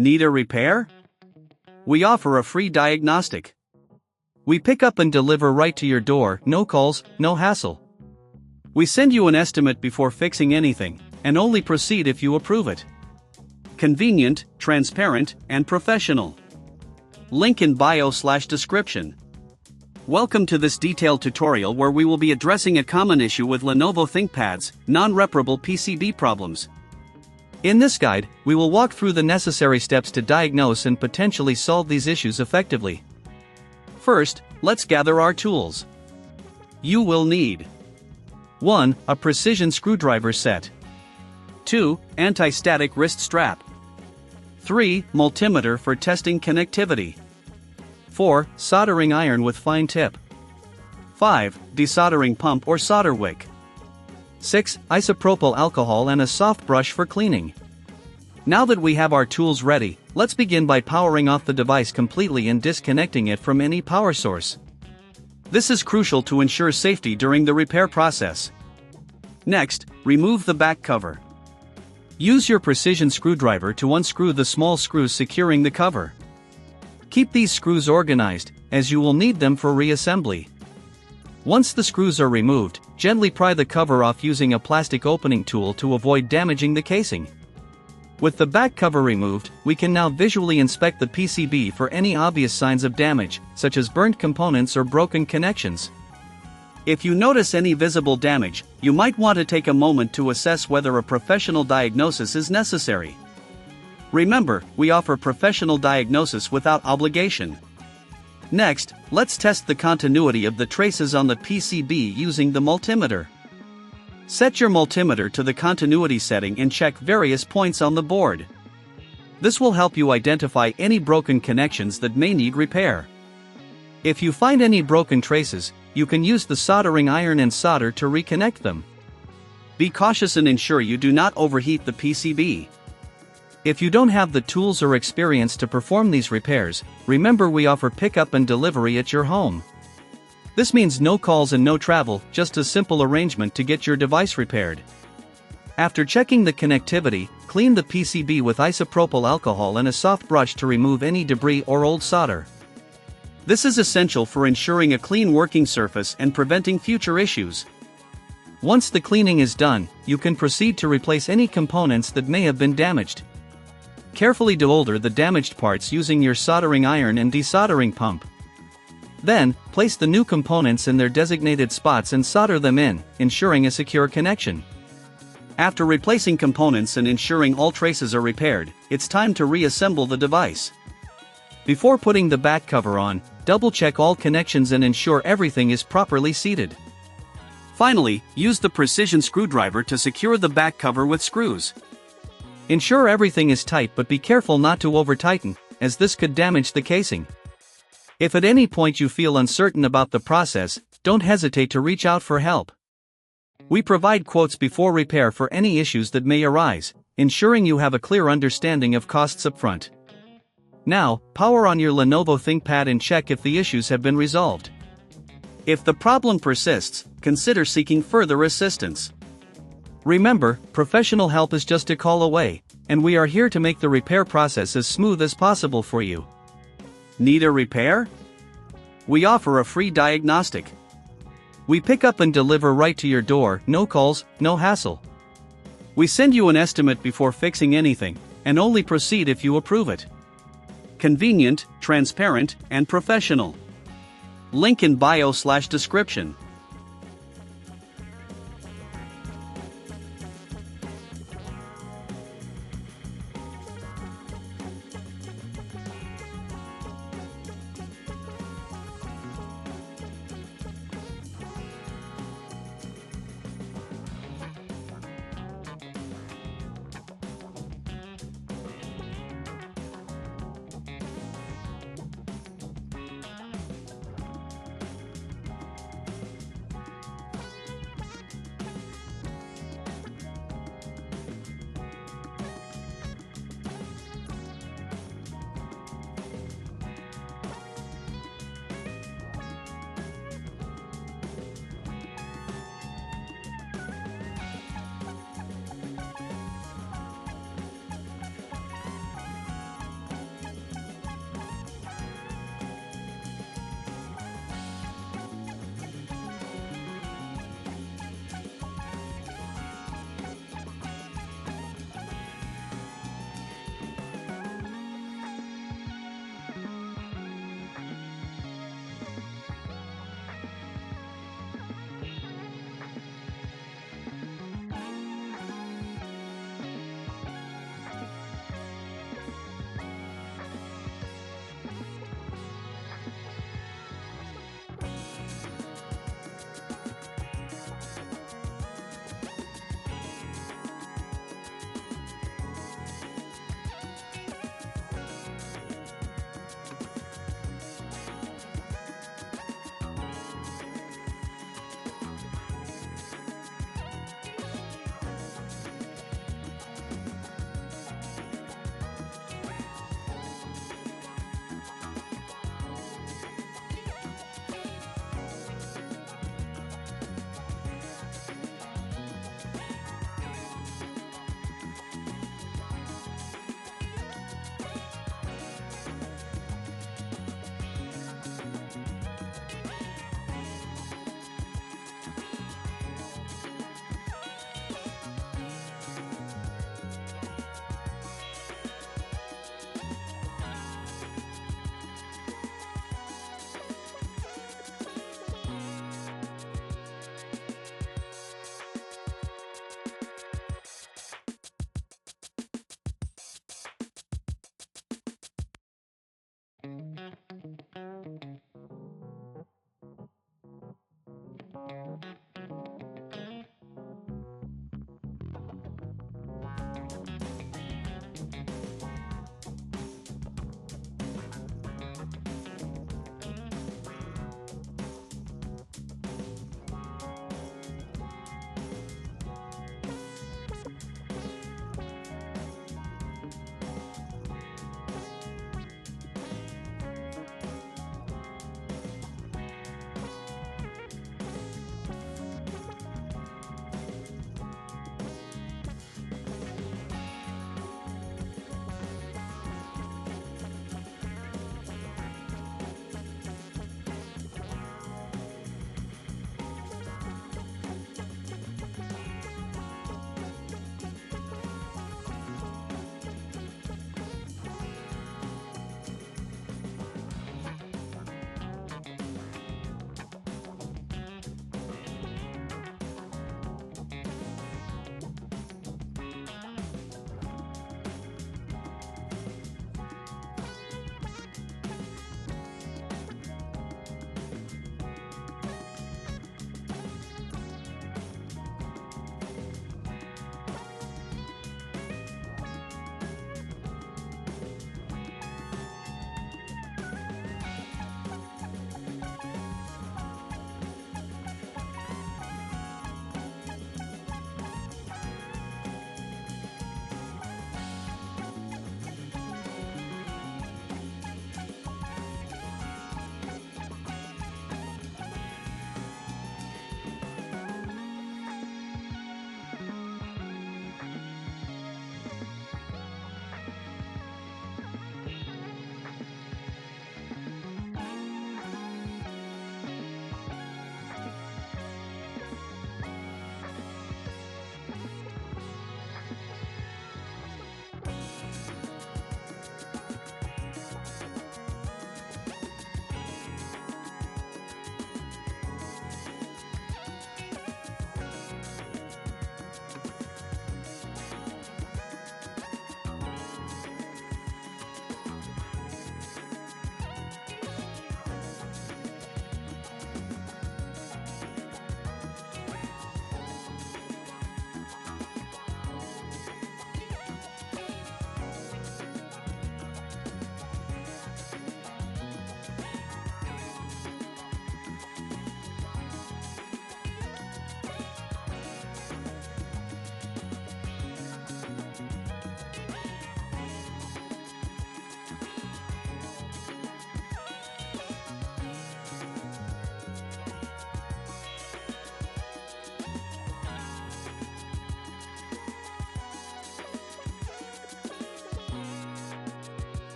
Need a repair? We offer a free diagnostic. We pick up and deliver right to your door, no calls, no hassle. We send you an estimate before fixing anything, and only proceed if you approve it. Convenient, transparent, and professional. Link in bio/description. Welcome to this detailed tutorial where we will be addressing a common issue with Lenovo ThinkPads, non-reparable PCB problems. In this guide, we will walk through the necessary steps to diagnose and potentially solve these issues effectively. First, let's gather our tools. You will need 1. A precision screwdriver set. 2. Anti-static wrist strap. 3. Multimeter for testing connectivity. 4. Soldering iron with fine tip. 5. Desoldering pump or solder wick. 6. Isopropyl alcohol and a soft brush for cleaning. Now that we have our tools ready, let's begin by powering off the device completely and disconnecting it from any power source. This is crucial to ensure safety during the repair process. Next, remove the back cover. Use your precision screwdriver to unscrew the small screws securing the cover. Keep these screws organized, as you will need them for reassembly. Once the screws are removed, gently pry the cover off using a plastic opening tool to avoid damaging the casing. With the back cover removed, we can now visually inspect the PCB for any obvious signs of damage, such as burnt components or broken connections. If you notice any visible damage, you might want to take a moment to assess whether a professional diagnosis is necessary. Remember, we offer professional diagnosis without obligation. Next, let's test the continuity of the traces on the PCB using the multimeter. Set your multimeter to the continuity setting and check various points on the board. This will help you identify any broken connections that may need repair. If you find any broken traces, you can use the soldering iron and solder to reconnect them. Be cautious and ensure you do not overheat the PCB. If you don't have the tools or experience to perform these repairs, remember we offer pickup and delivery at your home. This means no calls and no travel, just a simple arrangement to get your device repaired. After checking the connectivity, clean the PCB with isopropyl alcohol and a soft brush to remove any debris or old solder. This is essential for ensuring a clean working surface and preventing future issues. Once the cleaning is done, you can proceed to replace any components that may have been damaged. Carefully desolder the damaged parts using your soldering iron and desoldering pump. Then, place the new components in their designated spots and solder them in, ensuring a secure connection. After replacing components and ensuring all traces are repaired, it's time to reassemble the device. Before putting the back cover on, double-check all connections and ensure everything is properly seated. Finally, use the precision screwdriver to secure the back cover with screws. Ensure everything is tight but be careful not to over-tighten, as this could damage the casing. If at any point you feel uncertain about the process, don't hesitate to reach out for help. We provide quotes before repair for any issues that may arise, ensuring you have a clear understanding of costs upfront. Now, power on your Lenovo ThinkPad and check if the issues have been resolved. If the problem persists, consider seeking further assistance. Remember, professional help is just a call away, and we are here to make the repair process as smooth as possible for you. Need a repair? We offer a free diagnostic. We pick up and deliver right to your door, no calls, no hassle. We send you an estimate before fixing anything, and only proceed if you approve it. Convenient, transparent, and professional. Link in bio/description.